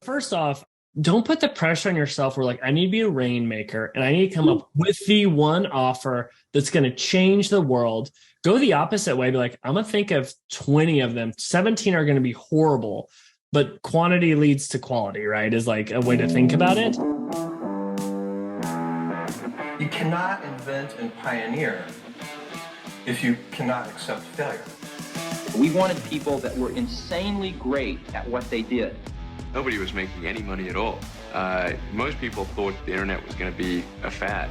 First off, don't put the pressure on yourself where like, I need to be a rainmaker and I need to come up with the one offer that's going to change the world. Go the opposite way. Be like, I'm going to think of 20 of them. 17 are going to be horrible, but quantity leads to quality, right? Is like a way to think about it. You cannot invent and pioneer if you cannot accept failure. We wanted people that were insanely great at what they did. Nobody was making any money at all. Most people thought the internet was going to be a fad.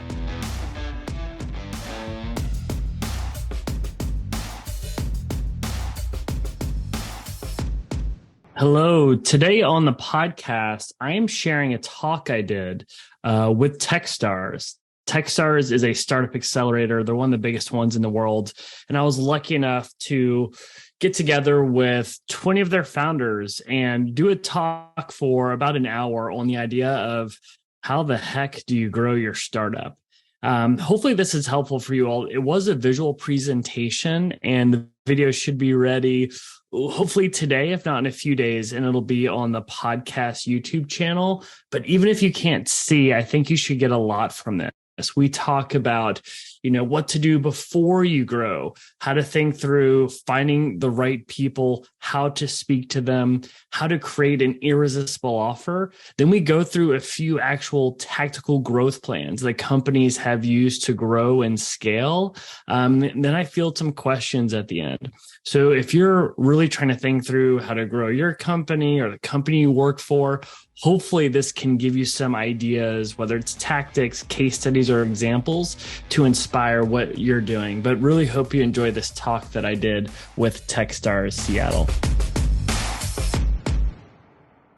Hello. Today on the podcast, I am sharing a talk I did with Techstars. Techstars is a startup accelerator. They're one of the biggest ones in the world. And I was lucky enough to get together with 20 of their founders and do a talk for about an hour on the idea of how the heck do you grow your startup? Hopefully this is helpful for you all. It was a visual presentation and the video should be ready hopefully today, if not in a few days, and it'll be on the podcast YouTube channel. But even if you can't see, I think you should get a lot from this. We talk about, what to do before you grow, how to think through finding the right people, how to speak to them, how to create an irresistible offer. Then we go through a few actual tactical growth plans that companies have used to grow and scale. Then I field some questions at the end. So if you're really trying to think through how to grow your company or the company you work for, hopefully this can give you some ideas, whether it's tactics, case studies, or examples to inspire what you're doing. But really hope you enjoy this talk that I did with Techstars Seattle.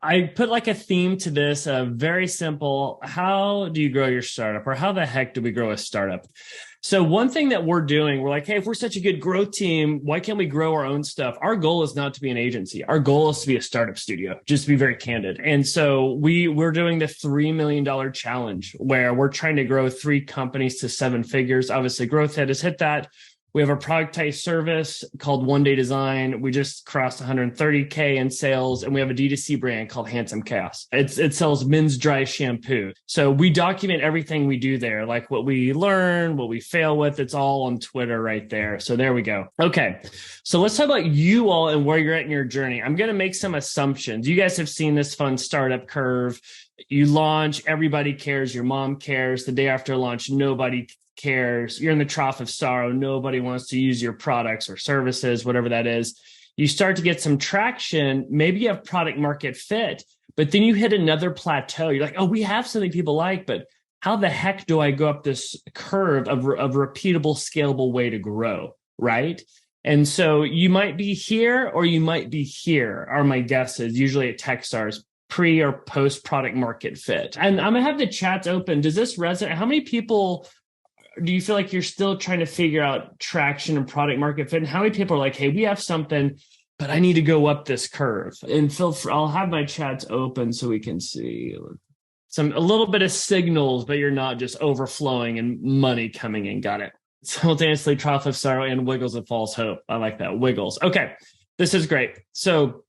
I put like a theme to this, very simple. How do you grow your startup, or how the heck do we grow a startup? So one thing that we're doing, we're like, hey, if we're such a good growth team, why can't we grow our own stuff? Our goal is not to be an agency. Our goal is to be a startup studio, just to be very candid. And so we're doing the $3 million challenge where we're trying to grow 3 companies to 7 figures. Obviously, Growth Head has hit that. We have a productized service called One Day Design. We just crossed 130K in sales, and we have a D2C brand called Handsome Chaos. It sells men's dry shampoo. So we document everything we do there, like what we learn, what we fail with. It's all on Twitter right there. So there we go. Okay. So let's talk about you all and where you're at in your journey. I'm going to make some assumptions. You guys have seen this fun startup curve. You launch, everybody cares. Your mom cares. The day after launch, nobody cares. You're in the trough of sorrow. Nobody wants to use your products or services, whatever that is. You start to get some traction. Maybe you have product market fit, but then you hit another plateau. You're like, oh, we have something people like, but how the heck do I go up this curve of repeatable, scalable way to grow, right? And so you might be here or you might be here, are my guesses, usually at Techstars, pre or post product market fit. And I'm going to have the chats open. Does this resonate? How many people do you feel like you're still trying to figure out traction and product market fit? And how many people are like, hey, we have something, but I need to go up this curve? And I'll have my chats open so we can see a little bit of signals, but you're not just overflowing and money coming in. Got it. Simultaneously, trough of sorrow and wiggles of false hope. I like that. Wiggles. Okay. This is great. So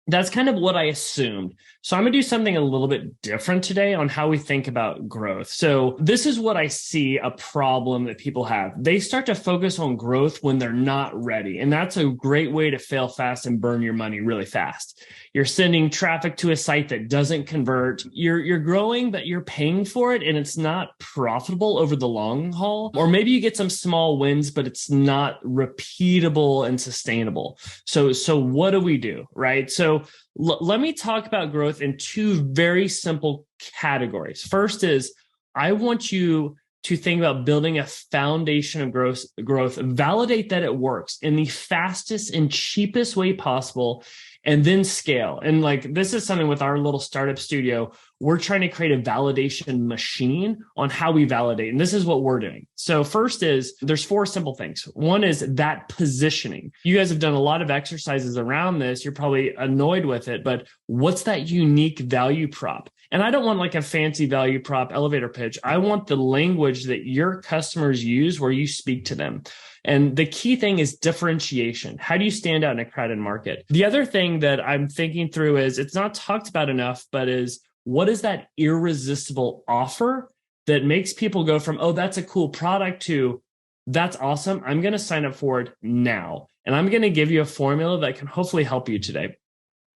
that's kind of what I assumed. So I'm going to do something a little bit different today on how we think about growth. So this is what I see a problem that people have. They start to focus on growth when they're not ready. And that's a great way to fail fast and burn your money really fast. You're sending traffic to a site that doesn't convert. You're growing, but you're paying for it and it's not profitable over the long haul. Or maybe you get some small wins, but it's not repeatable and sustainable. So what do we do, right? So let me talk about growth in 2 very simple categories. First is I want you to think about building a foundation of growth, validate that it works in the fastest and cheapest way possible, and then scale. And like, this is something with our little startup studio, we're trying to create a validation machine on how we validate. And this is what we're doing. So first is there's 4 simple things. One is that positioning. You guys have done a lot of exercises around this. You're probably annoyed with it, but what's that unique value prop? And I don't want like a fancy value prop elevator pitch. I want the language that your customers use where you speak to them. And the key thing is differentiation. How do you stand out in a crowded market? The other thing thing that I'm thinking through is it's not talked about enough, but is what is that irresistible offer that makes people go from, oh, that's a cool product to that's awesome. I'm going to sign up for it now. And I'm going to give you a formula that can hopefully help you today.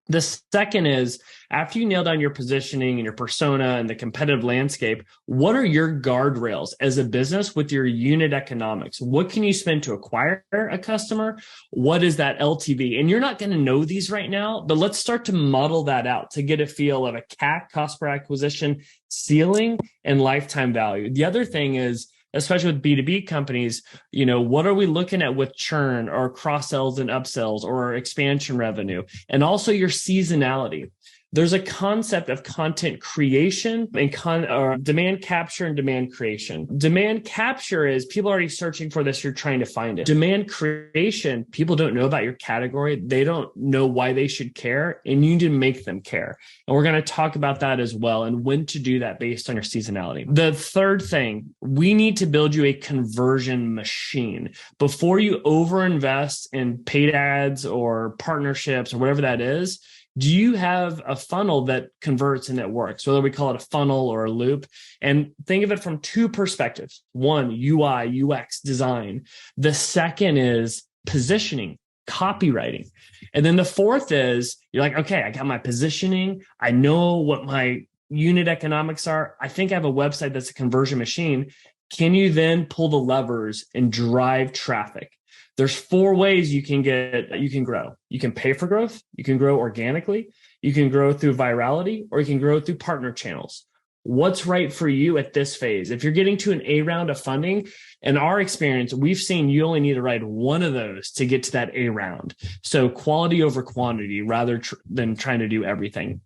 The second is after you nail down your positioning and your persona and the competitive landscape, what are your guardrails as a business with your unit economics? What can you spend to acquire a customer? What is that LTV? And you're not going to know these right now, but let's start to model that out to get a feel of a CAC, cost per acquisition, ceiling, and lifetime value. The other thing is, especially with B2B companies, what are we looking at with churn or cross sells and upsells or expansion revenue? And also your seasonality. There's a concept of content creation and demand capture and demand creation. Demand capture is people already searching for this. You're trying to find it. Demand creation, people don't know about your category. They don't know why they should care, and you need to make them care. And we're going to talk about that as well and when to do that based on your seasonality. The third thing, we need to build you a conversion machine. Before you overinvest in paid ads or partnerships or whatever that is, do you have a funnel that converts and that works? Whether we call it a funnel or a loop. And think of it from two perspectives. One, UI, UX design. The second is positioning, copywriting. And then the fourth is you're like, okay, I got my positioning. I know what my unit economics are. I think I have a website that's a conversion machine. Can you then pull the levers and drive traffic? There's 4 ways you can grow. You can pay for growth. You can grow organically. You can grow through virality, or you can grow through partner channels. What's right for you at this phase? If you're getting to an A round of funding, in our experience, we've seen you only need to ride one of those to get to that A round. So quality over quantity rather than trying to do everything.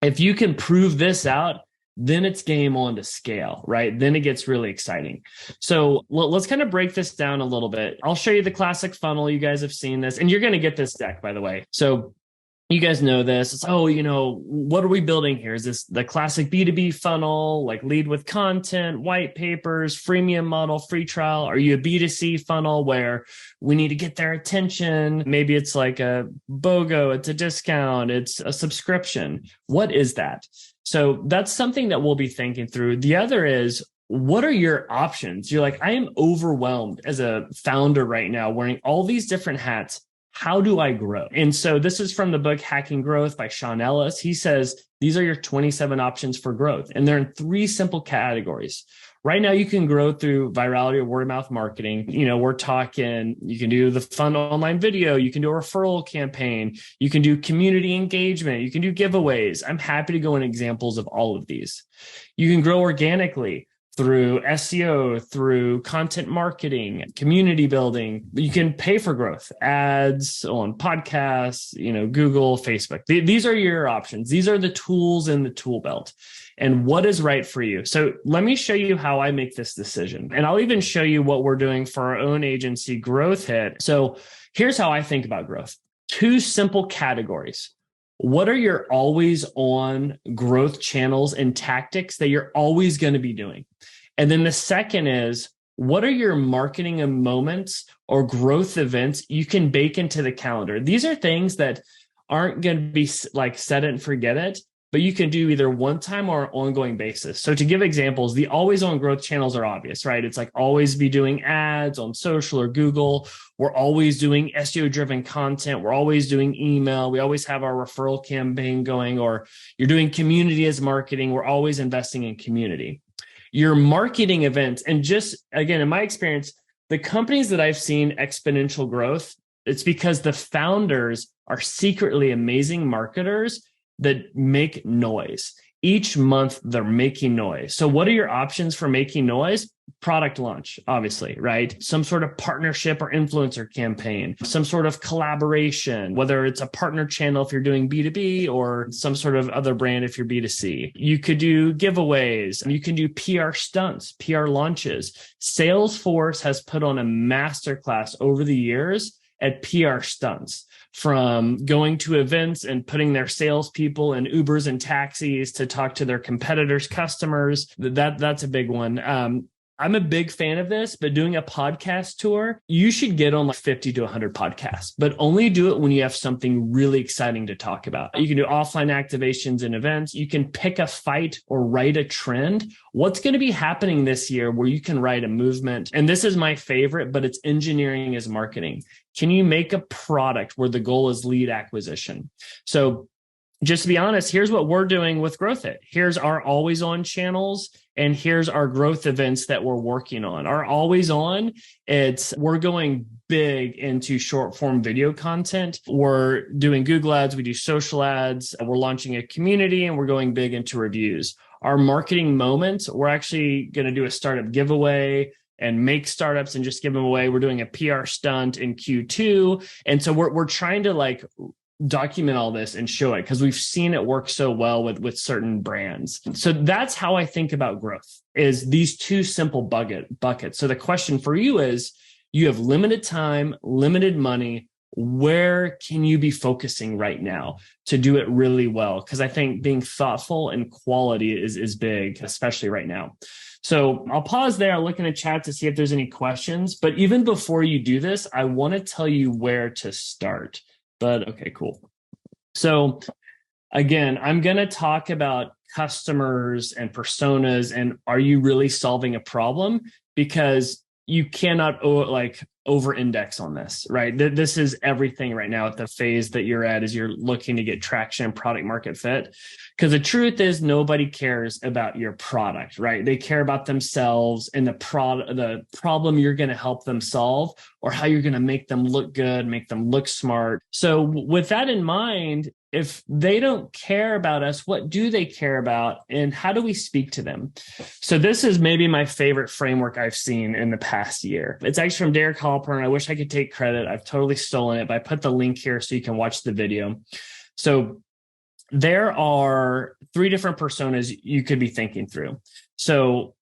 If you can prove this out, then it's game on to scale, right? Then it gets really exciting. So let's kind of break this down a little bit. I'll show you the classic funnel. You guys have seen this, and you're going to get this deck, by the way. So you guys know this. It's, what are we building here? Is this the classic B2B funnel, like lead with content, white papers, freemium model, free trial? Are you a B2C funnel where we need to get their attention? Maybe it's like a BOGO, it's a discount, it's a subscription. What is that? So that's something that we'll be thinking through. The other is, what are your options? You're like, I am overwhelmed as a founder right now, wearing all these different hats. How do I grow? And so this is from the book Hacking Growth by Sean Ellis. He says, these are your 27 options for growth. And they're in 3 simple categories. Right now, you can grow through virality or word of mouth marketing. We're talking, you can do the fun online video. You can do a referral campaign. You can do community engagement. You can do giveaways. I'm happy to go into examples of all of these. You can grow organically through SEO, through content marketing, community building. You can pay for growth, ads on podcasts, Google, Facebook. These are your options. These are the tools in the tool belt. And what is right for you? So let me show you how I make this decision. And I'll even show you what we're doing for our own agency, Growth Hit. So here's how I think about growth. 2 simple categories. What are your always on growth channels and tactics that you're always going to be doing? And then the second is, what are your marketing moments or growth events you can bake into the calendar? These are things that aren't going to be like set it and forget it, but you can do either one time or ongoing basis. So to give examples, the always on growth channels are obvious, right? It's like always be doing ads on social or Google. We're always doing SEO driven content. We're always doing email. We always have our referral campaign going, or you're doing community as marketing. We're always investing in community. Your marketing events, and just again, in my experience, the companies that I've seen exponential growth, it's because the founders are secretly amazing marketers that make noise. Each month they're making noise. So what are your options for making noise? Product launch, obviously, right? Some sort of partnership or influencer campaign, some sort of collaboration, whether it's a partner channel if you're doing B2B or some sort of other brand if you're B2C. You could do giveaways. You can do PR stunts, PR launches. Salesforce has put on a masterclass over the years at PR stunts, from going to events and putting their salespeople in Ubers and taxis to talk to their competitors' customers. That's a big one. I'm a big fan of this, but doing a podcast tour, you should get on like 50 to 100 podcasts, but only do it when you have something really exciting to talk about. You can do offline activations and events. You can pick a fight or write a trend. What's going to be happening this year where you can write a movement? And this is my favorite, but it's engineering as marketing. Can you make a product where the goal is lead acquisition? So just to be honest, here's what we're doing with Growth It. Here's our always on channels. And here's our growth events that we're working on. Our always on, we're going big into short form video content. We're doing Google ads. We do social ads. We're launching a community and we're going big into reviews. Our marketing moments, we're actually going to do a startup giveaway and make startups and just give them away. We're doing a PR stunt in Q2. And so we're trying to like document all this and show it because we've seen it work so well with certain brands. So that's how I think about growth, is these two simple buckets. So the question for you is, you have limited time, limited money. Where can you be focusing right now to do it really well? Because I think being thoughtful and quality is big, especially right now. So I'll pause there. I'll look in the chat to see if there's any questions. But even before you do this, I want to tell you where to start. But okay, cool. So again, I'm going to talk about customers and personas and are you really solving a problem? Because you cannot over-index on this, right? This is everything right now at the phase that you're at as you're looking to get traction and product market fit. Because the truth is nobody cares about your product, right? They care about themselves and the problem you're going to help them solve or how you're going to make them look good, make them look smart. So with that in mind, if they don't care about us, what do they care about and how do we speak to them? So this is maybe my favorite framework I've seen in the past year. It's actually from Derek Halpern. I wish I could take credit. I've totally stolen it, but I put the link here so you can watch the video. So there are 3 different personas you could be thinking through. So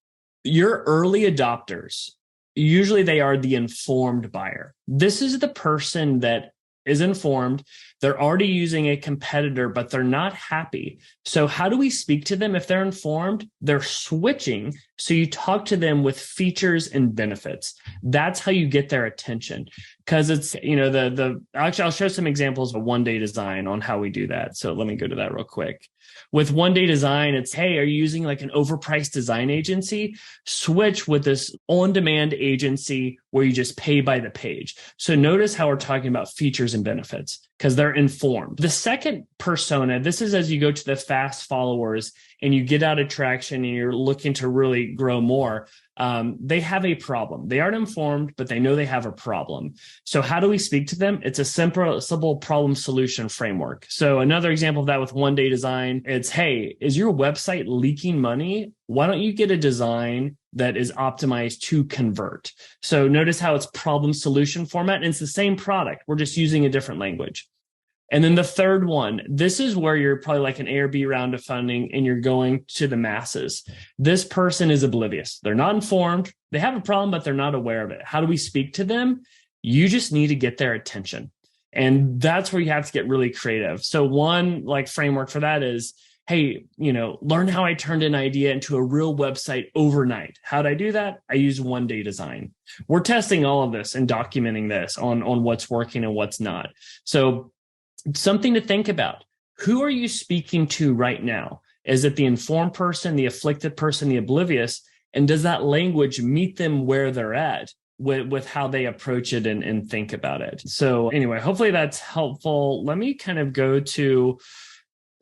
your early adopters, usually they are the informed buyer. This is the person that is informed. They're already using a competitor, but they're not happy. So how do we speak to them? If they're informed, they're switching. So you talk to them with features and benefits. That's how you get their attention. Because it's, actually, I'll show some examples of One Day Design on how we do that. So let me go to that real quick. With One Day Design, it's, hey, are you using like an overpriced design agency? Switch with this on-demand agency where you just pay by the page. So notice how we're talking about features and benefits because they're informed. The second persona, this is as you go to the fast followers and you get out of traction and you're looking to really grow more. They have a problem. They aren't informed, but they know they have a problem. So how do we speak to them? It's a simple problem solution framework. So another example of that with One Day Design, it's, hey, is your website leaking money? Why don't you get a design that is optimized to convert? So notice how it's problem solution format, and it's the same product. We're just using a different language. And then the third one, this is where you're probably like an A or B round of funding and you're going to the masses. This person is oblivious. They're not informed. They have a problem, but they're not aware of it. How do we speak to them? You just need to get their attention. And that's where you have to get really creative. So one like framework for that is, hey, learn how I turned an idea into a real website overnight. How'd I do that? I use One Day Design. We're testing all of this and documenting this on what's working and what's not. So something to think about. Who are you speaking to right now? Is it the informed person, the afflicted person, the oblivious? And does that language meet them where they're at with how they approach it and think about it? So anyway, hopefully that's helpful. Let me kind of go to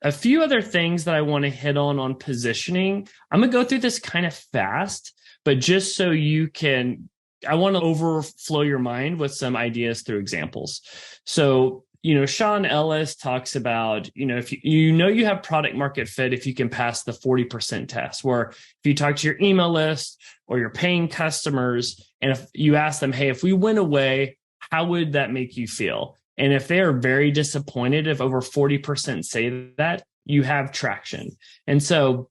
a few other things that I want to hit on positioning. I'm going to go through this kind of fast, but just so I want to overflow your mind with some ideas through examples. So Sean Ellis talks about, if you have product market fit, if you can pass the 40% test, where if you talk to your email list or your paying customers, and if you ask them, hey, if we went away, how would that make you feel? And if they are very disappointed, if over 40% say that, you have traction. And so,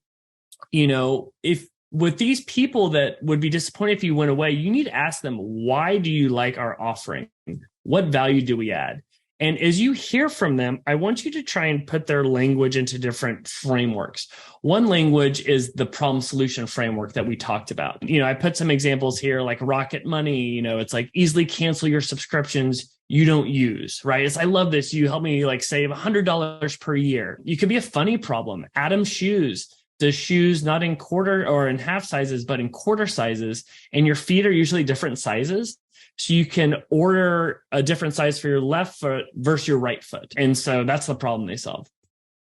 if with these people that would be disappointed if you went away, you need to ask them, why do you like our offering? What value do we add? And as you hear from them, I want you to try and put their language into different frameworks. One language is the problem solution framework that we talked about. I put some examples here like Rocket Money. It's like easily cancel your subscriptions you don't use, right? I love this. You help me like save $100 per year. You could be a funny problem. Adam Shoes does shoes not in quarter or in half sizes, but in quarter sizes. And your feet are usually different sizes. So you can order a different size for your left foot versus your right foot. And so that's the problem they solve.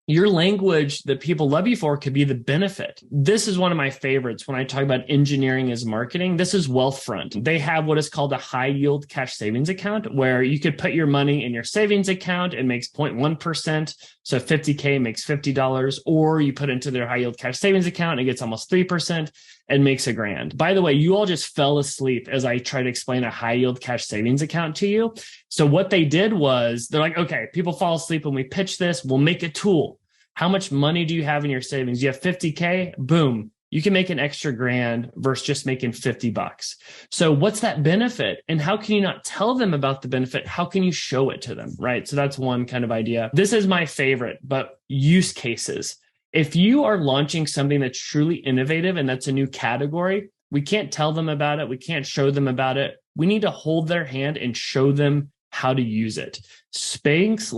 Your language that people love you for could be the benefit. This is one of my favorites when I talk about engineering as marketing. This is Wealthfront. They have what is called a high yield cash savings account where you could put your money in your savings account. It makes 0.1%. So 50K makes $50, or you put into their high yield cash savings account and it gets almost 3% and makes $1,000. By the way, you all just fell asleep as I try to explain a high yield cash savings account to you. So what they did was they're like, okay, people fall asleep when we pitch this. We'll make a tool. How much money do you have in your savings? You have 50K, boom. You can make an extra $1,000 versus just making $50. So what's that benefit? And how can you not tell them about the benefit? How can you show it to them, right? So that's one kind of idea. This is my favorite, but use cases. If you are launching something that's truly innovative and that's a new category, we can't tell them about it. We can't show them about it. We need to hold their hand and show them how to use it. Spanx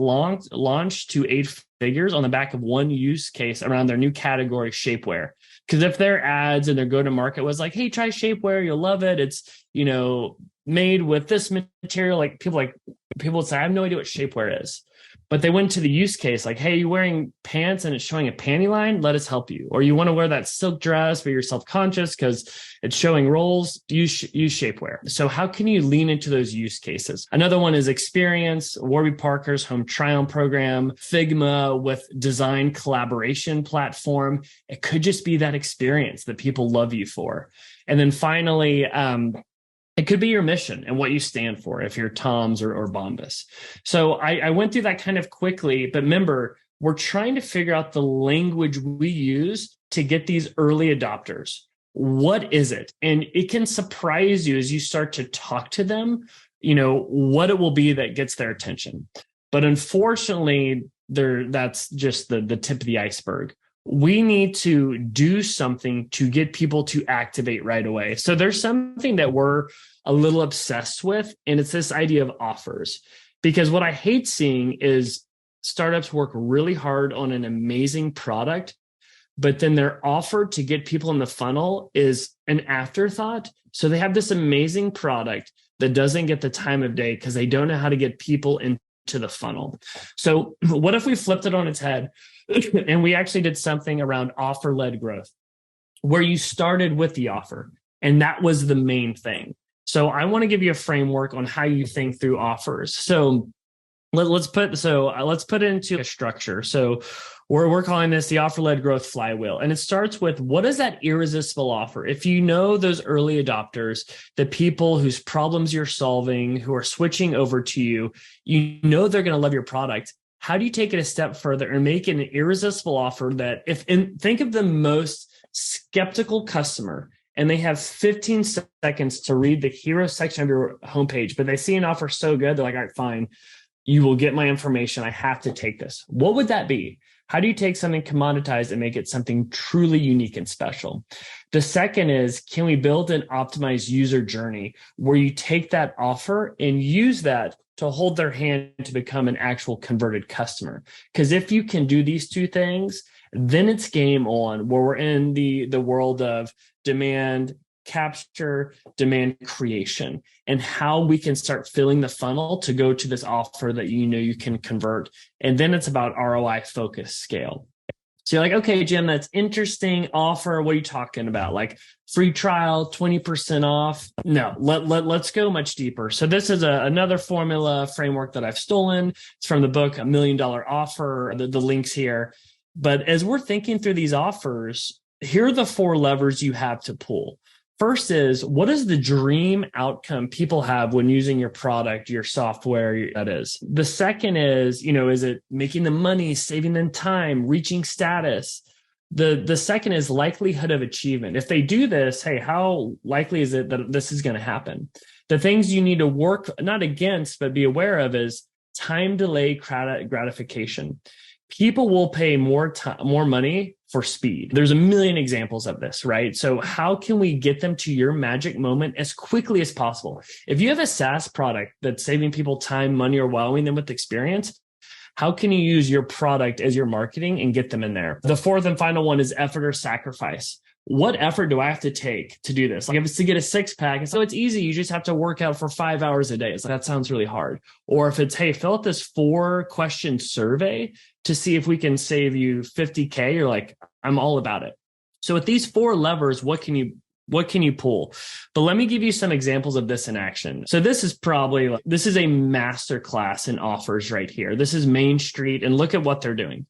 launched to 8 figures on the back of one use case around their new category, shapewear. Because if their ads and their go-to-market was like, hey, try shapewear, you'll love it. It's, made with this material. People would say, I have no idea what shapewear is. But they went to the use case like, hey, you're wearing pants and it's showing a panty line, let us help you. Or you want to wear that silk dress, but you're self-conscious because it's showing rolls, use shapewear. So how can you lean into those use cases? Another one is experience, Warby Parker's home try-on program, Figma with design collaboration platform. It could just be that experience that people love you for. And then finally, it could be your mission and what you stand for if you're Tom's or Bombas. So I went through that kind of quickly, but remember, we're trying to figure out the language we use to get these early adopters. What is it? And it can surprise you as you start to talk to them, what it will be that gets their attention. But unfortunately, that's just the tip of the iceberg. We need to do something to get people to activate right away. So there's something that we're a little obsessed with, and it's this idea of offers. Because what I hate seeing is startups work really hard on an amazing product, but then their offer to get people in the funnel is an afterthought. So they have this amazing product that doesn't get the time of day because they don't know how to get people into the funnel. So what if we flipped it on its head and we actually did something around offer-led growth where you started with the offer and that was the main thing. So I want to give you a framework on how you think through offers. So let's put it into a structure. So we're calling this the offer-led growth flywheel. And it starts with, what is that irresistible offer? If you know those early adopters, the people whose problems you're solving, who are switching over to you, they're going to love your product. How do you take it a step further and make it an irresistible offer that think of the most skeptical customer and they have 15 seconds to read the hero section of your homepage, but they see an offer so good, they're like, all right, fine, you will get my information. I have to take this. What would that be? How do you take something commoditized and make it something truly unique and special? The second is, can we build an optimized user journey where you take that offer and use that to hold their hand to become an actual converted customer? Because if you can do these two things, then it's game on, where we're in the world of demand capture, demand creation, and how we can start filling the funnel to go to this offer that you can convert. And then it's about ROI focus scale. So you're like, okay, Jim, that's interesting offer. What are you talking about? Like free trial, 20% off? No, let's go much deeper. So this is another formula framework that I've stolen. It's from the book, $1 Million Offer, the links here. But as we're thinking through these offers, here are the 4 levers you have to pull. First is, what is the dream outcome people have when using your product, your software, that is? The second is, is it making them money, saving them time, reaching status? The second is likelihood of achievement. If they do this, hey, how likely is it that this is going to happen? The things you need to work, not against, but be aware of is time delay gratification. People will pay more money for speed. There's a million examples of this, right? So how can we get them to your magic moment as quickly as possible? If you have a SaaS product that's saving people time, money, or wowing them with experience, how can you use your product as your marketing and get them in there? The fourth and final one is effort or sacrifice. What effort do I have to take to do this? Like if it's to get a six pack, so it's easy. You just have to work out for 5 hours a day. It's like, that sounds really hard. Or if it's, hey, fill out this 4-question survey to see if we can save you 50K, you're like, I'm all about it. So with these 4 levers, what can you pull? But let me give you some examples of this in action. So this is a masterclass in offers right here. This is Main Street, and look at what they're doing.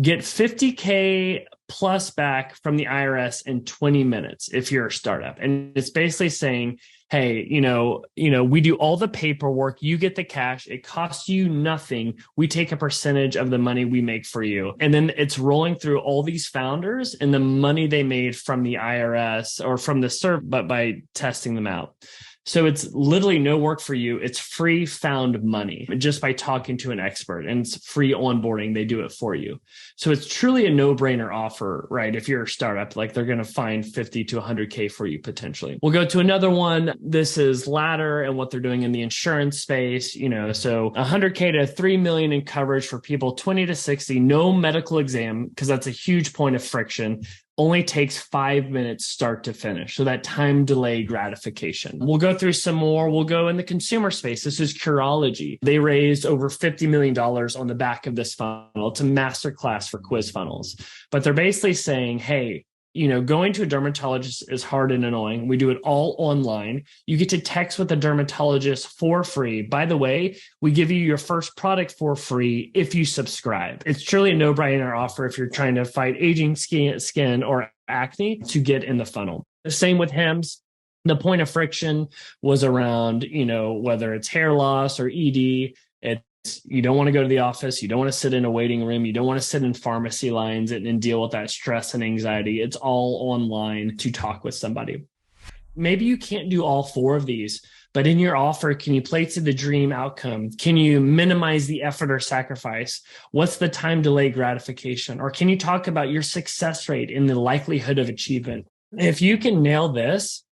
Get 50K plus back from the IRS in 20 minutes if you're a startup. And it's basically saying, hey, we do all the paperwork, you get the cash, it costs you nothing. We take a percentage of the money we make for you. And then it's rolling through all these founders and the money they made from the IRS or from the serve, but by testing them out. So it's literally no work for you. It's free found money just by talking to an expert, and it's free onboarding. They do it for you. So it's truly a no-brainer offer, right? If you're a startup, like they're going to find 50 to 100K for you potentially. We'll go to another one. This is Ladder and what they're doing in the insurance space. So 100K to 3 million in coverage for people 20 to 60, no medical exam, because that's a huge point of friction. Only takes 5 minutes start to finish. So that time delay gratification. We'll go through some more. We'll go in the consumer space. This is Curology. They raised over $50 million on the back of this funnel. It's a masterclass for quiz funnels. But they're basically saying, hey, going to a dermatologist is hard and annoying. We do it all online. You get to text with a dermatologist for free. By the way, we give you your first product for free if you subscribe. It's truly a no-brainer offer if you're trying to fight aging skin or acne to get in the funnel. The same with Hims. The point of friction was around, whether it's hair loss or ED. You don't want to go to the office. You don't want to sit in a waiting room. You don't want to sit in pharmacy lines and deal with that stress and anxiety. It's all online to talk with somebody. Maybe you can't do all 4 of these, but in your offer, can you play to the dream outcome? Can you minimize the effort or sacrifice? What's the time delay gratification? Or can you talk about your success rate and the likelihood of achievement? If you can nail this,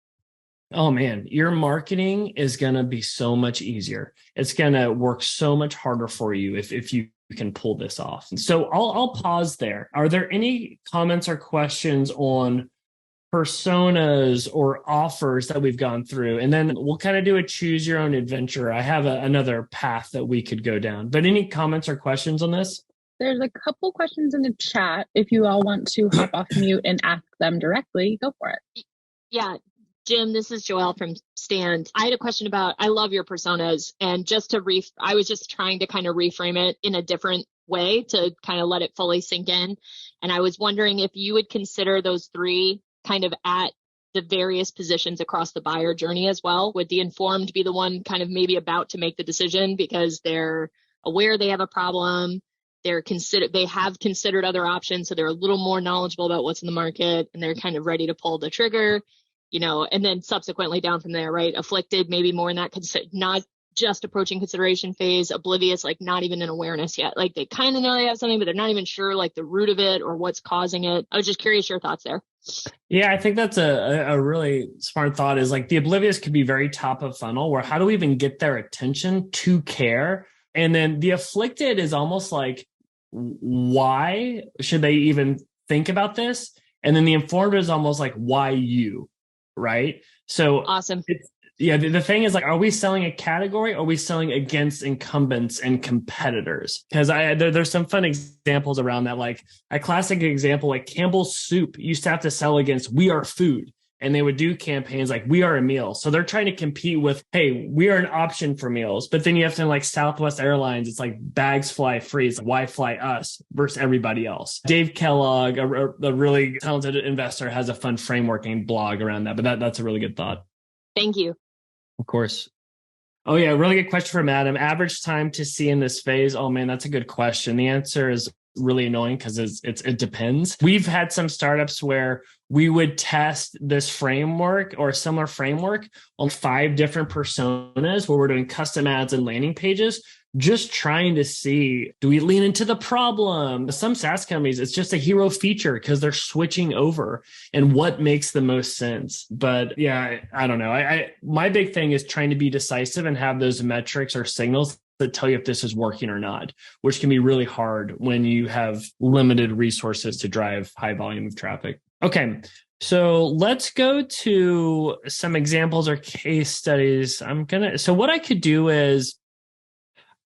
oh man, your marketing is going to be so much easier. It's going to work so much harder for you if you can pull this off. So I'll pause there. Are there any comments or questions on personas or offers that we've gone through? And then we'll kind of do a choose your own adventure. I have another path that we could go down, but any comments or questions on this? There's a couple questions in the chat. If you all want to hop off mute and ask them directly, go for it. Yeah. Jim, this is Joelle from Stand. I had a question about, I love your personas, and I was just trying to kind of reframe it in a different way to kind of let it fully sink in. And I was wondering if you would consider those 3 kind of at the various positions across the buyer journey as well. Would the informed be the one kind of maybe about to make the decision because they're aware they have a problem, they have considered other options, so they're a little more knowledgeable about what's in the market, and they're kind of ready to pull the trigger? And then subsequently down from there, right? Afflicted, maybe more in that, not just approaching consideration phase, oblivious, like not even in awareness yet. Like they kind of know they have something, but they're not even sure like the root of it or what's causing it. I was just curious your thoughts there. Yeah, I think that's a really smart thought, is like the oblivious could be very top of funnel, where how do we even get their attention to care? And then the afflicted is almost like, why should they even think about this? And then the informed is almost like, why you? Right. So awesome. The thing is, like, are we selling a category or are we selling against incumbents and competitors? Because there's some fun examples around that. Like a classic example, like Campbell's Soup used to have to sell against We Are Food. And they would do campaigns like We Are a Meal. So they're trying to compete with, hey, we are an option for meals. But then you have to like Southwest Airlines, it's like bags fly free. It's like, why fly us versus everybody else? Dave Kellogg, a really talented investor, has a fun framework and blog around that. But that's a really good thought. Thank you. Of course. Oh yeah, really good question from Adam. Average time to see in this phase. Oh man, that's a good question. The answer is really annoying because it depends. We've had some startups where we would test this framework or a similar framework on 5 different personas where we're doing custom ads and landing pages, just trying to see, do we lean into the problem? Some SaaS companies, it's just a hero feature because they're switching over and what makes the most sense. But yeah, I don't know. My big thing is trying to be decisive and have those metrics or signals that tell you if this is working or not, which can be really hard when you have limited resources to drive high volume of traffic. Okay, so let's go to some examples or case studies. So what I could do is,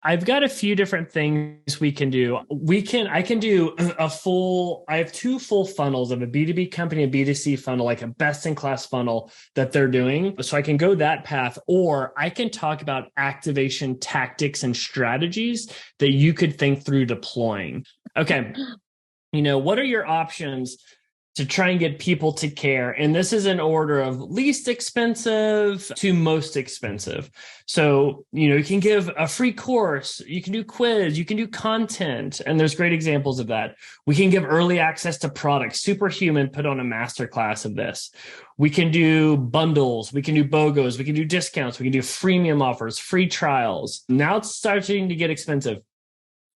I've got a few different things we can do. I have 2 full funnels of a B2B company and B2C funnel, like a best in class funnel that they're doing. So I can go that path, or I can talk about activation tactics and strategies that you could think through deploying. Okay. What are your options to try and get people to care? And this is in order of least expensive to most expensive. So, you can give a free course, you can do quiz, you can do content, and there's great examples of that. We can give early access to products. Superhuman put on a masterclass of this. We can do bundles, we can do BOGOs, we can do discounts, we can do freemium offers, free trials. Now it's starting to get expensive.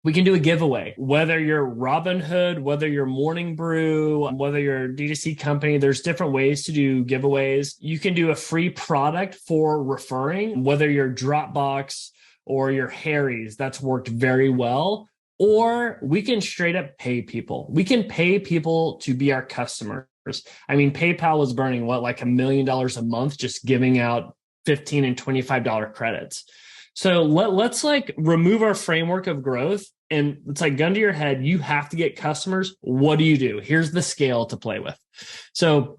We can do a giveaway, whether you're Robinhood, whether you're Morning Brew, whether you're a D2C company, there's different ways to do giveaways. You can do a free product for referring, whether you're Dropbox or you're Harry's, that's worked very well. Or we can straight up pay people. We can pay people to be our customers. I mean, PayPal was burning like $1 million a month just giving out $15 and $25 credits. So let's remove our framework of growth, and it's like gun to your head. You have to get customers. What do? Here's the scale to play with. So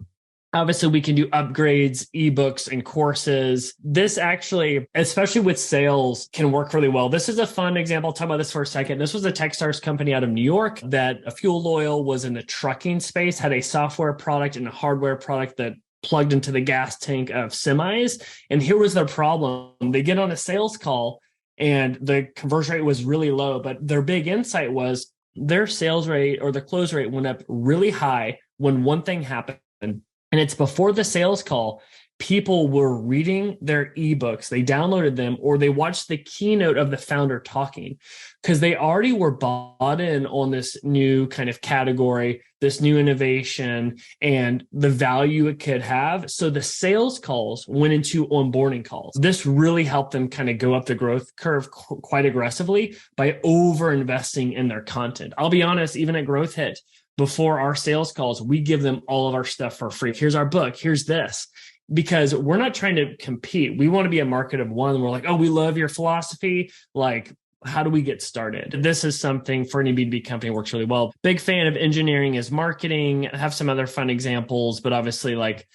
obviously we can do upgrades, ebooks, and courses. This actually, especially with sales, can work really well. This is a fun example. I'll talk about this for a second. This was a Techstars company out of New York that a fuel oil was in the trucking space, had a software product and a hardware product that plugged into the gas tank of semis. And here was their problem. They get on a sales call and the conversion rate was really low, but their big insight was their sales rate or the close rate went up really high when one thing happened. And it's before the sales call, people were reading their ebooks, they downloaded them, or they watched the keynote of the founder talking because they already were bought in on this new kind of category, this new innovation, and the value it could have. So the sales calls went into onboarding calls. This really helped them kind of go up the growth curve quite aggressively by over investing in their content. I'll be honest, even at Growth Hit, before our sales calls, we give them all of our stuff for free. Here's our book. Here's this. Because we're not trying to compete. We want to be a market of one. We're like, oh, we love your philosophy. Like, how do we get started? This is something for any B2B company works really well. Big fan of engineering is marketing. I have some other fun examples, but obviously like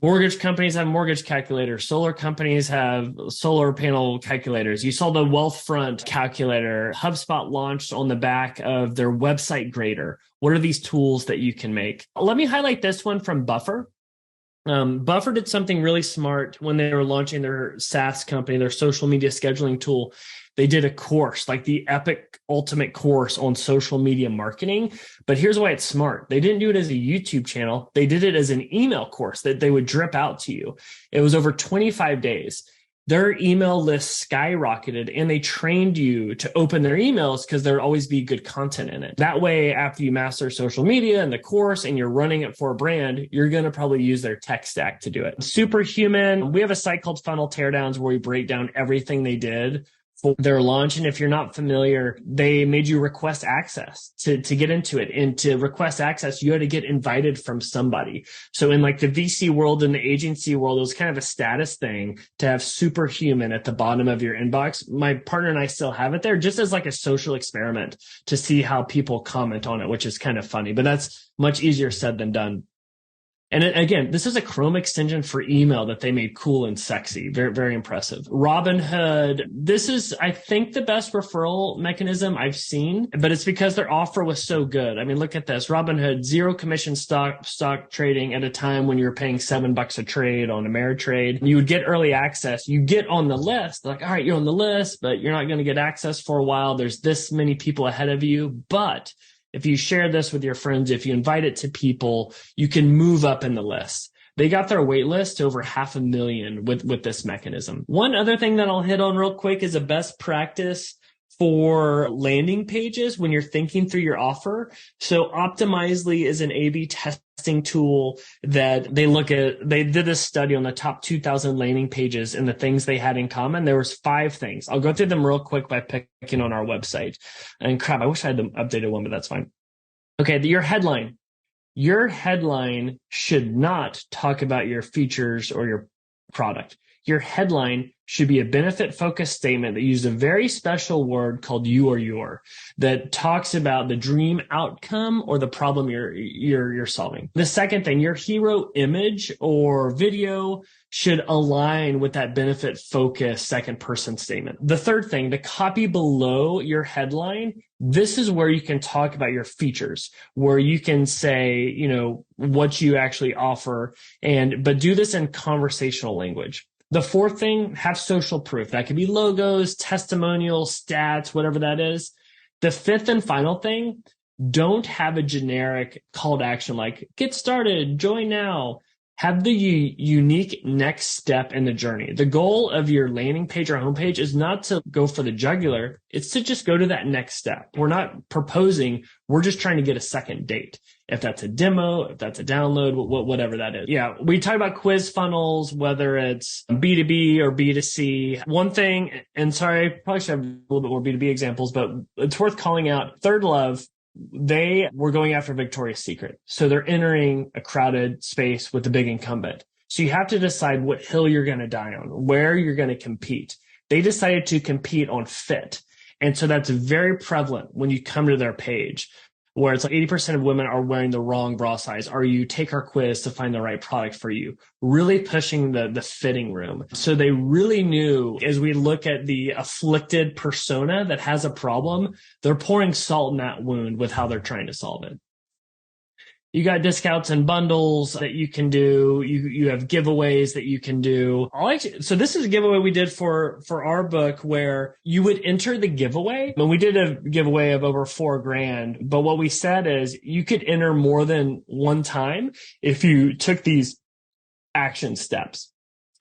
mortgage companies have mortgage calculators. Solar companies have solar panel calculators. You saw the Wealthfront calculator. HubSpot launched on the back of their website grader. What are these tools that you can make? Let me highlight this one from Buffer. Buffer did something really smart when they were launching their SaaS company, their social media scheduling tool. They did a course, like the epic ultimate course on social media marketing. But here's why it's smart. They didn't do it as a YouTube channel. They did it as an email course that they would drip out to you. It was over 25 days. Their email list skyrocketed and they trained you to open their emails because there'd always be good content in it. That way, after you master social media and the course and you're running it for a brand, you're going to probably use their tech stack to do it. Superhuman. We have a site called Funnel Teardowns where we break down everything they did for their launch. And if you're not familiar, they made you request access to get into it. And to request access, you had to get invited from somebody. So in like the VC world and the agency world, it was kind of a status thing to have Superhuman at the bottom of your inbox. My partner and I still have it there just as like a social experiment to see how people comment on it, which is kind of funny, but that's much easier said than done. And again, this is a Chrome extension for email that they made cool and sexy. Very, very impressive. Robinhood. This is, I think, the best referral mechanism I've seen, but it's because their offer was so good. I mean, look at this. Robinhood, 0 commission stock trading at a time when you're paying $7 a trade on Ameritrade. You would get early access. You get on the list. Like, all right, you're on the list, but you're not going to get access for a while. There's this many people ahead of you, but if you share this with your friends, if you invite it to people, you can move up in the list. They got their wait list to over 500,000 with this mechanism. One other thing that I'll hit on real quick is a best practice for landing pages when you're thinking through your offer. So Optimizely is an A/B testing tool that they did this study on the top 2,000 landing pages and the things they had in common. There was 5 things. I'll go through them real quick by picking on our website. And crap, I wish I had the updated one, but that's fine. Okay, your headline. Your headline should not talk about your features or your product. Your headline should be a benefit-focused statement that uses a very special word called you or your that talks about the dream outcome or the problem you're solving. The second thing, your hero image or video should align with that benefit-focused second-person statement. The third thing, the copy below your headline, this is where you can talk about your features, where you can say, what you actually offer, but do this in conversational language. The fourth thing, have social proof. That could be logos, testimonials, stats, whatever that is. The fifth and final thing, don't have a generic call to action like get started, join now. Have the unique next step in the journey. The goal of your landing page or homepage is not to go for the jugular. It's to just go to that next step. We're not proposing. We're just trying to get a second date. If that's a demo, if that's a download, whatever that is. Yeah, we talk about quiz funnels, whether it's B2B or B2C. One thing, and sorry, I probably should have a little bit more B2B examples, but it's worth calling out. Third Love, they were going after Victoria's Secret. So they're entering a crowded space with a big incumbent. So you have to decide what hill you're going to die on, where you're going to compete. They decided to compete on fit. And so that's very prevalent when you come to their page, where it's like 80% of women are wearing the wrong bra size, or you take our quiz to find the right product for you, really pushing the fitting room. So they really knew, as we look at the afflicted persona that has a problem, they're pouring salt in that wound with how they're trying to solve it. You got discounts and bundles that you can do. You have giveaways that you can do. So this is a giveaway we did for our book where you would enter the giveaway. And we did a giveaway of over $4,000. But what we said is you could enter more than one time if you took these action steps.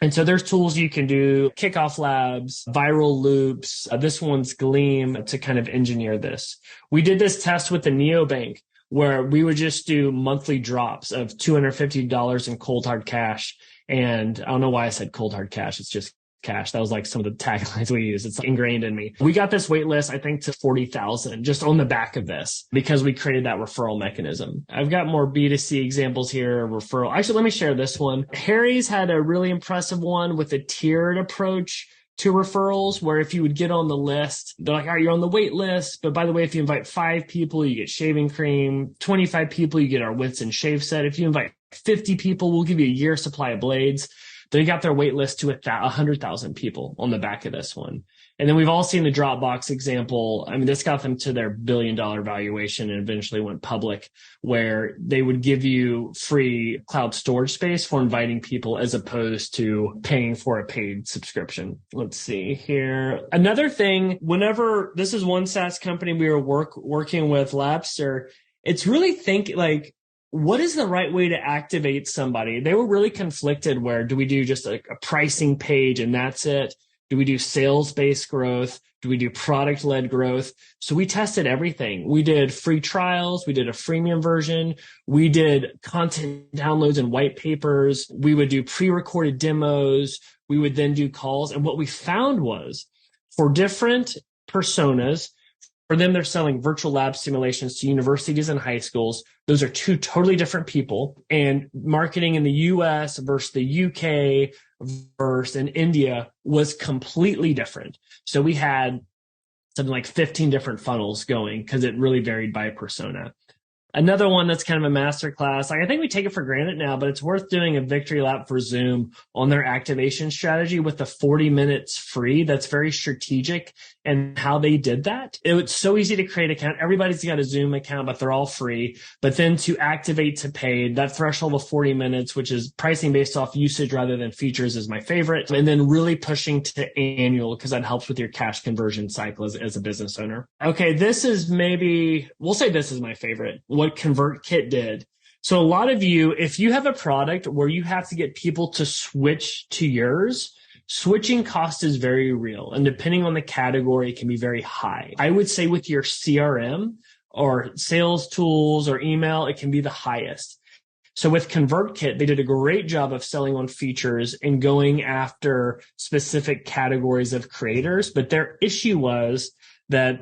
And so there's tools you can do, kickoff labs, viral loops. This one's Gleam to kind of engineer this. We did this test with the neobank, where we would just do monthly drops of $250 in cold hard cash. And I don't know why I said cold hard cash. It's just cash. That was like some of the taglines we use. It's ingrained in me. We got this wait list, I think, to 40,000 just on the back of this because we created that referral mechanism. I've got more B2C examples here, referral. Actually, let me share this one. Harry's had a really impressive one with a tiered approach to referrals, where if you would get on the list, they're like, all right, you're on the wait list. But by the way, if you invite 5 people, you get shaving cream. 25 people, you get our Winston shave set. If you invite 50 people, we'll give you a year's supply of blades. They got their wait list to 100,000 people on the back of this one. And then we've all seen the Dropbox example. I mean, this got them to their $1 billion valuation and eventually went public, where they would give you free cloud storage space for inviting people as opposed to paying for a paid subscription. Let's see here. Another thing, whenever this is one SaaS company we were working with, Labster, it's really like, what is the right way to activate somebody? They were really conflicted where do we do just a pricing page and that's it? Do we do sales-based growth? Do we do product-led growth? So we tested everything. We did free trials. We did a freemium version. We did content downloads and white papers. We would do pre-recorded demos. We would then do calls. And what we found was for different personas, for them, they're selling virtual lab simulations to universities and high schools. Those are 2 totally different people. And marketing in the US versus the UK versus in India was completely different. So we had something like 15 different funnels going because it really varied by persona. Another one that's kind of a masterclass. I think we take it for granted now, but it's worth doing a victory lap for Zoom on their activation strategy with the 40 minutes free. That's very strategic and how they did that. It was so easy to create an account. Everybody's got a Zoom account, but they're all free. But then to activate to paid, that threshold of 40 minutes, which is pricing based off usage rather than features, is my favorite. And then really pushing to annual, because that helps with your cash conversion cycle as a business owner. Okay, this is we'll say this is my favorite, what ConvertKit did. So a lot of you, if you have a product where you have to get people to switch to yours, switching cost is very real. And depending on the category, it can be very high. I would say with your CRM or sales tools or email, it can be the highest. So with ConvertKit, they did a great job of selling on features and going after specific categories of creators. But their issue was that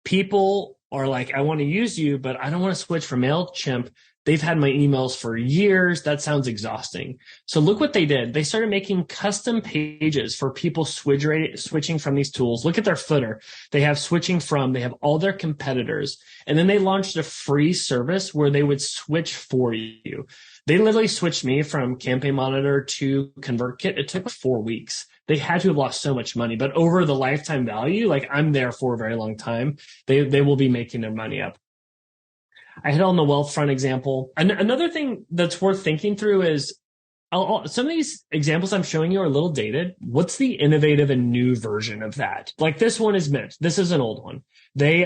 people are like, I want to use you, but I don't want to switch from MailChimp. They've had my emails for years. That sounds exhausting. So look what they did. They started making custom pages for people switching from these tools. Look at their footer. They have switching from, they have all their competitors. And then they launched a free service where they would switch for you. They literally switched me from Campaign Monitor to ConvertKit. It took 4 weeks. They had to have lost so much money, but over the lifetime value, like I'm there for a very long time, they will be making their money up. I hit on the Wealthfront example. Another thing that's worth thinking through is some of these examples I'm showing you are a little dated. What's the innovative and new version of that? Like this one is Mint. This is an old one.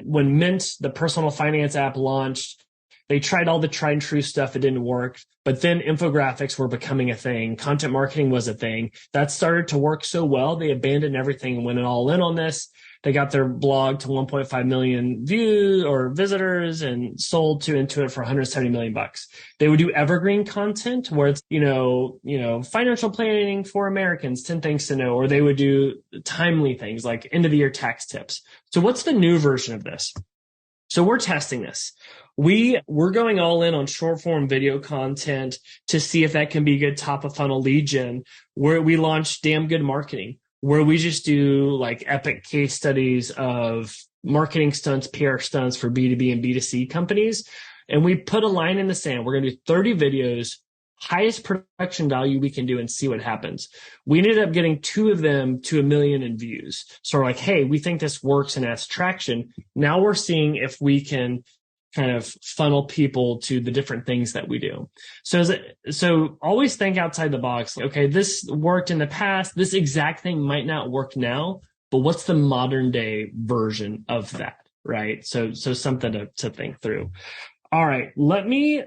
When Mint, the personal finance app, launched, they tried all the tried and true stuff. It didn't work. But then infographics were becoming a thing. Content marketing was a thing. That started to work so well, they abandoned everything and went all in on this. They got their blog to 1.5 million views or visitors and sold to Intuit for $170 million. They would do evergreen content where it's, financial planning for Americans, 10 things to know, or they would do timely things like end of the year tax tips. So what's the new version of this? So we're testing this. We're going all in on short form video content to see if that can be good top of funnel lead gen, where we launched Damn Good Marketing, where we just do like epic case studies of marketing stunts, PR stunts for B2B and B2C companies. And we put a line in the sand. We're going to do 30 videos, highest production value we can do, and see what happens. We ended up getting 2 of them to 1 million in views. So we're like, hey, we think this works and has traction. Now we're seeing if we can kind of funnel people to the different things that we do. So always think outside the box. Okay, this worked in the past. This exact thing might not work now, but what's the modern day version of that, right? So something to think through. All right, let me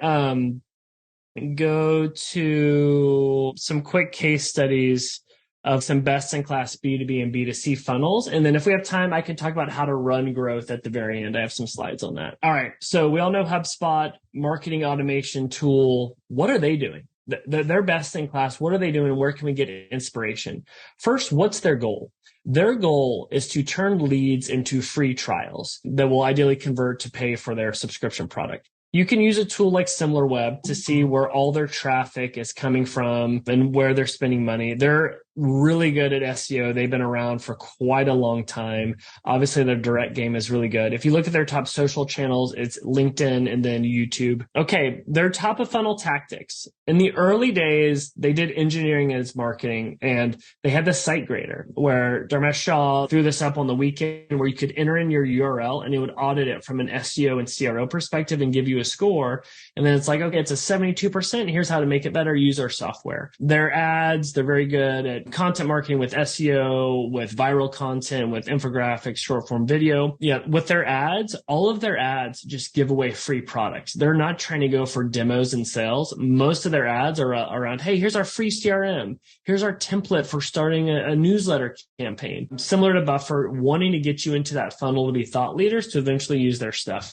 go to some quick case studies of some best-in-class B2B and B2C funnels. And then if we have time, I can talk about how to run growth at the very end. I have some slides on that. All right. So we all know HubSpot, marketing automation tool. What are they doing? They're best-in-class. What are they doing? Where can we get inspiration? First, what's their goal? Their goal is to turn leads into free trials that will ideally convert to pay for their subscription product. You can use a tool like SimilarWeb to see where all their traffic is coming from and where they're spending money. They're really good at SEO. They've been around for quite a long time. Obviously, their direct game is really good. If you look at their top social channels, it's LinkedIn and then YouTube. Okay, their top of funnel tactics. In the early days, they did engineering as marketing, and they had the site grader where Dharmesh Shah threw this up on the weekend where you could enter in your URL and it would audit it from an SEO and CRO perspective and give you a score. And then it's like, okay, it's a 72%. Here's how to make it better. Use our software. Their ads, they're very good at content marketing with SEO, with viral content, with infographics, short form video. Yeah, with their ads, all of their ads just give away free products. They're not trying to go for demos and sales. Most of their ads are around, hey, here's our free CRM. Here's our template for starting a newsletter campaign. Similar to Buffer, wanting to get you into that funnel to be thought leaders to eventually use their stuff.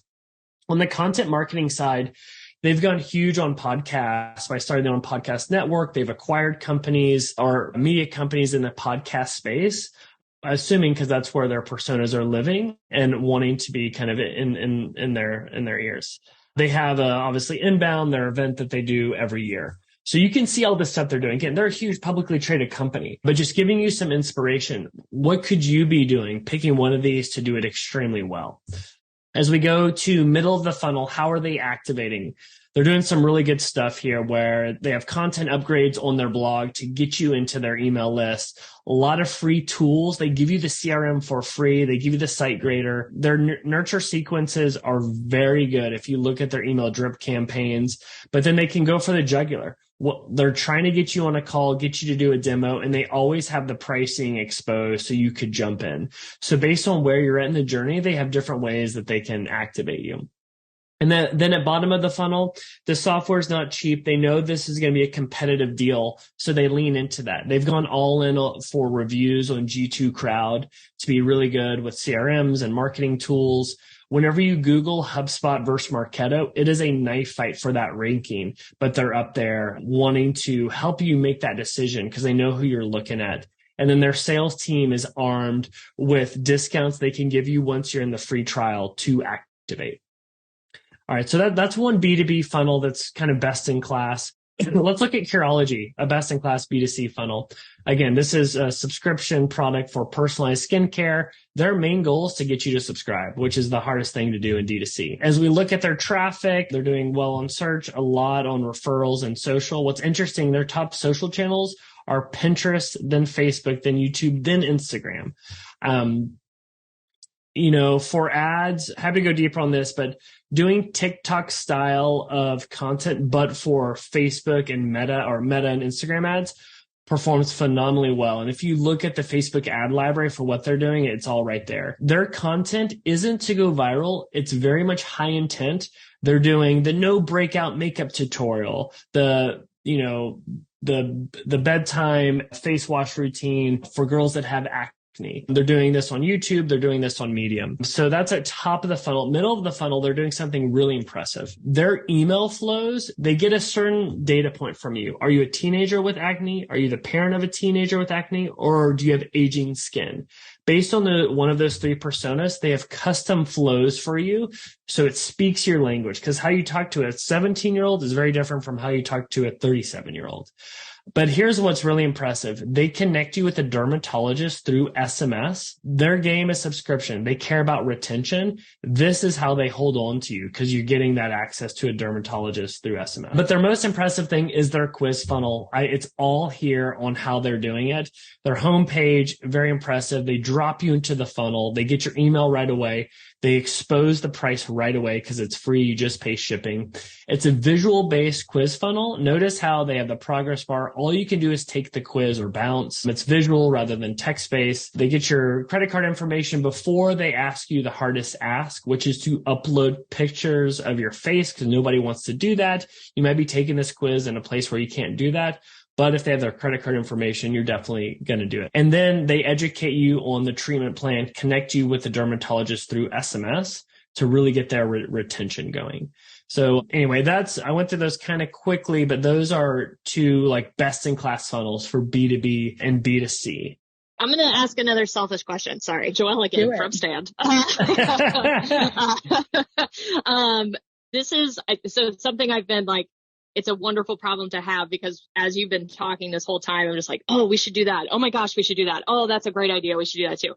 On the content marketing side, they've gone huge on podcasts by starting their own podcast network. They've acquired companies or media companies in the podcast space, assuming because that's where their personas are living and wanting to be kind of in their ears. They have obviously Inbound, their event that they do every year. So you can see all the stuff they're doing. Again, they're a huge publicly traded company, but just giving you some inspiration. What could you be doing? Picking one of these to do it extremely well. As we go to middle of the funnel, how are they activating? They're doing some really good stuff here where they have content upgrades on their blog to get you into their email list. A lot of free tools. They give you the CRM for free. They give you the site grader. Their nurture sequences are very good if you look at their email drip campaigns, but then they can go for the jugular. Well, they're trying to get you on a call, get you to do a demo, and they always have the pricing exposed so you could jump in. So based on where you're at in the journey, they have different ways that they can activate you. And then at bottom of the funnel, the software is not cheap. They know this is going to be a competitive deal, so they lean into that. They've gone all in for reviews on G2 Crowd to be really good with CRMs and marketing tools. Whenever you Google HubSpot versus Marketo, it is a knife fight for that ranking, but they're up there wanting to help you make that decision because they know who you're looking at. And then their sales team is armed with discounts they can give you once you're in the free trial to activate. All right, so that's one B2B funnel that's kind of best in class. Let's look at Curology, a best in class B2C funnel. Again, this is a subscription product for personalized skincare. Their main goal is to get you to subscribe, which is the hardest thing to do in D2C. As we look at their traffic, they're doing well on search, a lot on referrals and social. What's interesting, their top social channels are Pinterest, then Facebook, then YouTube, then Instagram. For ads, happy to go deeper on this, but doing TikTok style of content, but for Facebook and Meta and Instagram ads performs phenomenally well. And if you look at the Facebook ad library for what they're doing, it's all right there. Their content isn't to go viral. It's very much high intent. They're doing the no breakout makeup tutorial, the bedtime face wash routine for girls that have acne. They're doing this on YouTube. They're doing this on Medium. So that's at top of the funnel. Middle of the funnel, they're doing something really impressive. Their email flows, they get a certain data point from you. Are you a teenager with acne? Are you the parent of a teenager with acne? Or do you have aging skin? Based on one of those three personas, they have custom flows for you. So it speaks your language because how you talk to a 17-year-old is very different from how you talk to a 37-year-old. But here's what's really impressive. They connect you with a dermatologist through SMS. Their game is subscription. They care about retention. This is how they hold on to you because you're getting that access to a dermatologist through SMS. But their most impressive thing is their quiz funnel. It's all here on how they're doing it. Their homepage, very impressive. They drop you into the funnel. They get your email right away. They expose the price right away because it's free. You just pay shipping. It's a visual-based quiz funnel. Notice how they have the progress bar. All you can do is take the quiz or bounce. It's visual rather than text-based. They get your credit card information before they ask you the hardest ask, which is to upload pictures of your face because nobody wants to do that. You might be taking this quiz in a place where you can't do that. But if they have their credit card information, you're definitely going to do it. And then they educate you on the treatment plan, connect you with the dermatologist through SMS to really get their retention going. So anyway, I went through those kind of quickly, but those are two like best in class funnels for B2B and B2C. I'm going to ask another selfish question. Sorry, Joelle again from Stand. This is something I've been like, it's a wonderful problem to have because as you've been talking this whole time, I'm just like, oh, we should do that. Oh my gosh, we should do that. Oh, that's a great idea. We should do that too.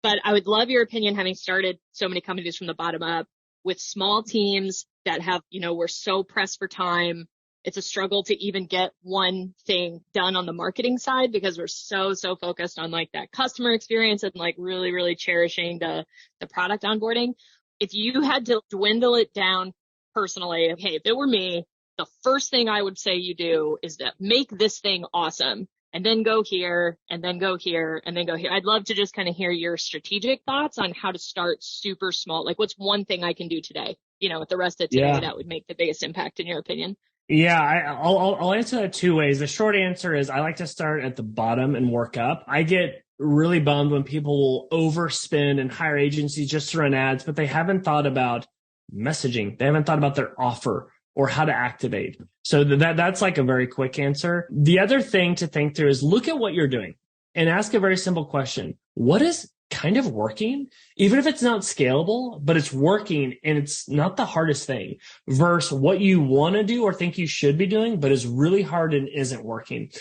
But I would love your opinion, having started so many companies from the bottom up with small teams that have, we're so pressed for time. It's a struggle to even get one thing done on the marketing side because we're so focused on like that customer experience and like really, really cherishing the product onboarding. If you had to dwindle it down personally, hey, if it were me, the first thing I would say you do is to make this thing awesome and then go here and then go here and then go here. I'd love to just kind of hear your strategic thoughts on how to start super small. Like what's one thing I can do today, with the rest of today that would make the biggest impact in your opinion? Yeah, I'll answer that two ways. The short answer is I like to start at the bottom and work up. I get really bummed when people will overspend and hire agencies just to run ads, but they haven't thought about messaging. They haven't thought about their offer or how to activate. So that's like a very quick answer. The other thing to think through is look at what you're doing and ask a very simple question. What is kind of working? Even if it's not scalable, but it's working and it's not the hardest thing versus what you want to do or think you should be doing, but is really hard and isn't working.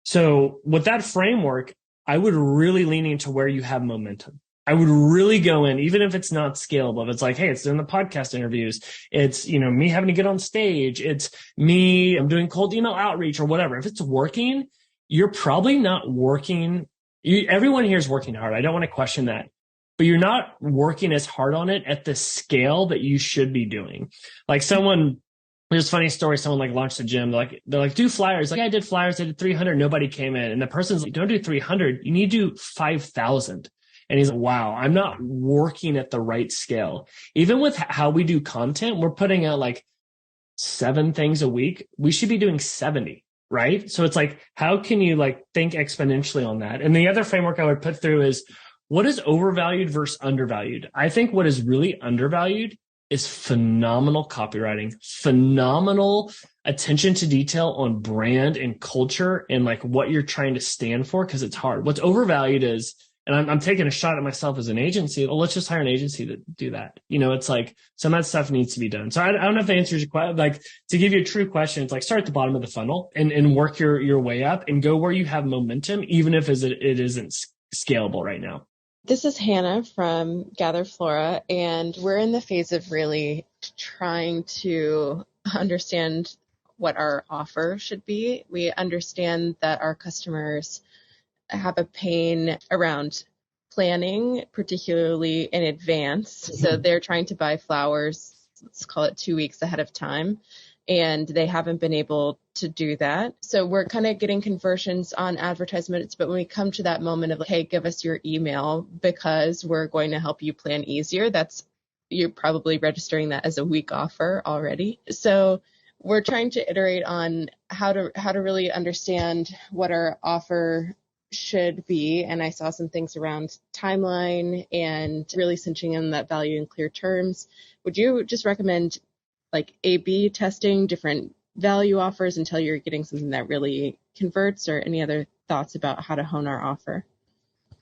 So with that framework, I would really lean into where you have momentum. I would really go in, even if it's not scalable. If it's like, hey, it's doing the podcast interviews. It's, me having to get on stage. It's me, I'm doing cold email outreach or whatever. If it's working, you're probably not working. Everyone here is working hard. I don't want to question that, but you're not working as hard on it at the scale that you should be doing. Like there's a funny story. Someone like launched a gym. They're like, do flyers. Like I did flyers. I did 300. Nobody came in. And the person's like, don't do 300. You need to do 5,000. And he's like, wow, I'm not working at the right scale. Even with how we do content, we're putting out like 7 things a week. We should be doing 70, right? So it's like, how can you like think exponentially on that? And the other framework I would put through is, what is overvalued versus undervalued? I think what is really undervalued is phenomenal copywriting, phenomenal attention to detail on brand and culture and like what you're trying to stand for, because it's hard. What's overvalued is, and I'm taking a shot at myself as an agency, well, let's just hire an agency to do that. It's like some of that stuff needs to be done. So I don't know if that answers your question. Like, to give you a true question, it's like start at the bottom of the funnel and work your way up and go where you have momentum, even if it isn't scalable right now. This is Hannah from Gather Flora, and we're in the phase of really trying to understand what our offer should be. We understand that our customers have a pain around planning, particularly in advance. So they're trying to buy flowers, let's call it 2 weeks ahead of time, and they haven't been able to do that. So we're kind of getting conversions on advertisements, but when we come to that moment of like, hey, give us your email because we're going to help you plan easier, you're probably registering that as a weak offer already. So we're trying to iterate on how to really understand what our offer should be. And I saw some things around timeline and really cinching in that value in clear terms. Would you just recommend like A/B testing different value offers until you're getting something that really converts, or any other thoughts about how to hone our offer?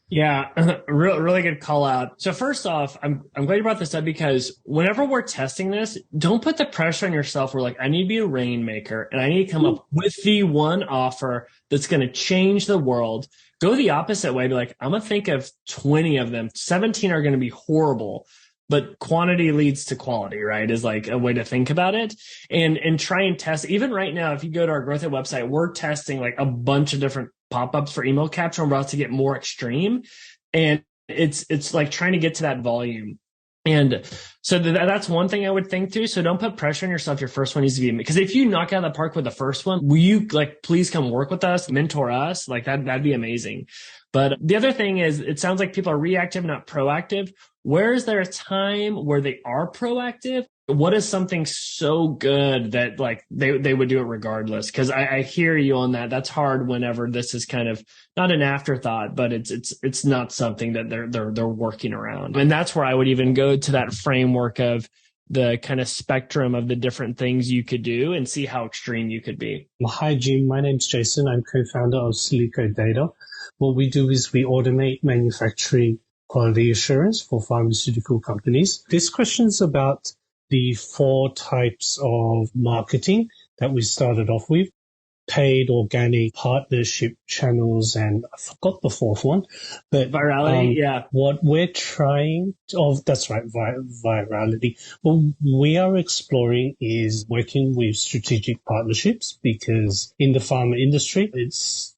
Yeah, really good call out. So first off, I'm glad you brought this up, because whenever we're testing this, don't put the pressure on yourself. We're like, I need to be a rainmaker and I need to come up with the one offer that's going to change the world. Go the opposite way. Be like, I'm going to think of 20 of them. 17 are going to be horrible, but quantity leads to quality, right? Is like a way to think about it, and try and test. Even right now, if you go to our Growth It website, we're testing like a bunch of different pop-ups for email capture. We're about to get more extreme, and it's like trying to get to that volume. And so that's one thing I would think through. So don't put pressure on yourself. Your first one needs to be, because if you knock out of the park with the first one, will you like, please come work with us, mentor us? Like that'd be amazing. But the other thing is, it sounds like people are reactive, not proactive. Where is there a time where they are proactive? What is something so good that like they would do it regardless? Because I hear you on that. That's hard whenever this is kind of not an afterthought, but it's not something that they're working around. And that's where I would even go to that framework of the kind of spectrum of the different things you could do and see how extreme you could be. Hi, Jim. My name's Jason. I'm co-founder of Silico Data. What we do is we automate manufacturing quality assurance for pharmaceutical companies. This question's about the 4 types of marketing that we started off with: paid, organic, partnership, channels, and I forgot the 4th one. But virality, yeah. What we're trying to, that's right, virality. What we are exploring is working with strategic partnerships, because in the pharma industry, it's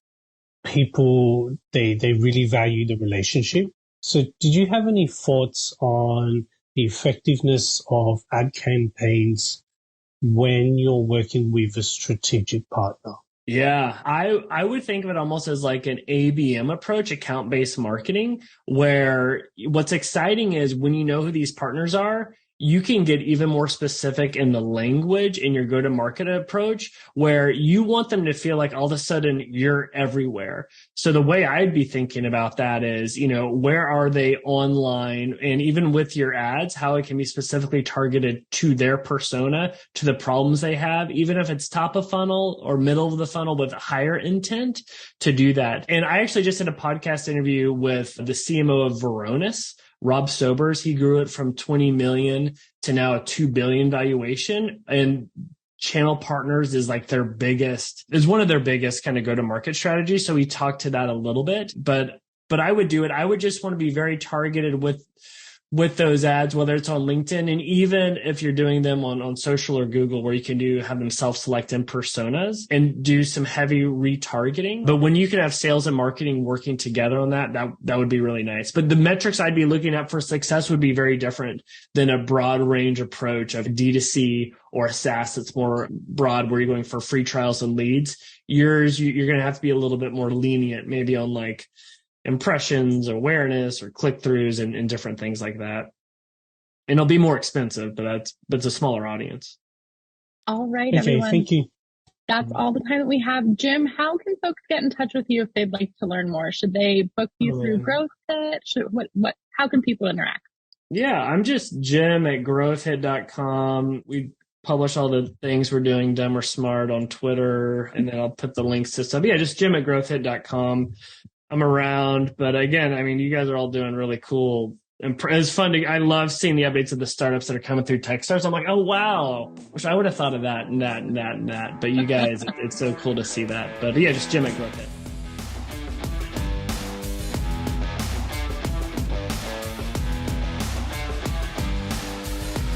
people, they really value the relationship. So did you have any thoughts on the effectiveness of ad campaigns when you're working with a strategic partner? Yeah, I would think of it almost as like an ABM approach, account-based marketing, where what's exciting is when you know who these partners are, you can get even more specific in the language in your go-to-market approach, where you want them to feel like all of a sudden you're everywhere. So the way I'd be thinking about that is, where are they online? And even with your ads, how it can be specifically targeted to their persona, to the problems they have, even if it's top of funnel or middle of the funnel with higher intent to do that. And I actually just did a podcast interview with the CMO of Varonis, Rob Sobers. He grew it from 20 million to now a 2 billion valuation, and channel partners is like one of their biggest kind of go-to-market strategies. So we talked to that a little bit, but but I would do it. I would just want to be very targeted with those ads, whether it's on LinkedIn, and even if you're doing them on social or Google, where you can have them self-select in personas and do some heavy retargeting. But when you can have sales and marketing working together on that would be really nice. But the metrics I'd be looking at for success would be very different than a broad range approach of D2C or a SaaS that's more broad, where you're going for free trials and leads. Yours, you're going to have to be a little bit more lenient, maybe on like impressions, awareness, or click-throughs and different things like that. And it'll be more expensive, but it's a smaller audience. All right, Okay, everyone. thank you. That's all the time that we have. Jim, how can folks get in touch with you if they'd like to learn more? Should they book you through GrowthHit? How can people interact? Yeah, I'm just Jim at growthhit.com. We publish all the things we're doing, Dumb or Smart, on Twitter, and then I'll put the links to stuff. Yeah, just Jim at growthhit.com. I'm around, but again, I mean, you guys are all doing really cool. And it's fun I love seeing the updates of the startups that are coming through Techstars. I'm like, oh, wow. Wish I would have thought of that and that and that and that. But you guys, it's so cool to see that. But yeah, just Jim at GrowthHit.